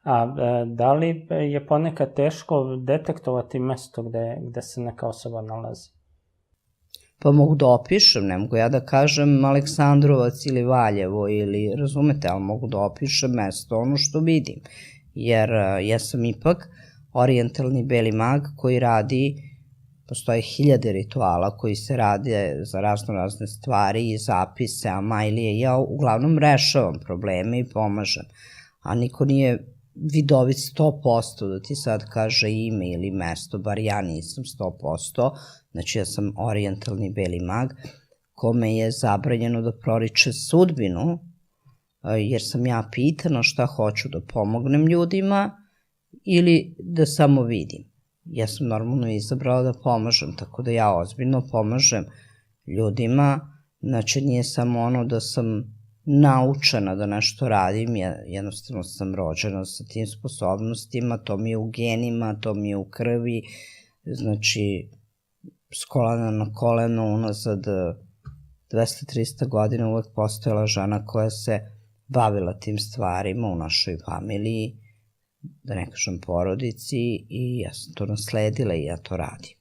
A da li je ponekad teško detektovati mesto gde se neka osoba nalazi? Pa mogu da opišem, ne mogu ja da kažem Aleksandrovac ili Valjevo ili, razumete, ali mogu da opišem mesto, ono što vidim. Jer ja sam ipak orijentalni beli mag koji radi, postoje 1000 rituala koji se rade za razne stvari i zapise, amajlije. Ja uglavnom rešavam probleme i pomažem, a niko nije vidovit 100% da ti sad kaže ime ili mesto, bar ja nisam 100%, znači ja sam orijentalni beli mag, kome je zabranjeno da proriče sudbinu, jer sam ja pitana šta hoću da pomognem ljudima ili da samo vidim. Ja sam normalno izabrala da pomažem, tako da ja ozbiljno pomažem ljudima, znači nije samo ono da sam naučena da nešto radim, jednostavno sam rođena sa tim sposobnostima, to mi je u genima, to mi je u krvi, znači s kolena na koleno unazad 200-300 godina uvek postojala žena koja se bavila tim stvarima u našoj familiji, da ne kažem porodici, i ja sam to nasledila i ja to radim.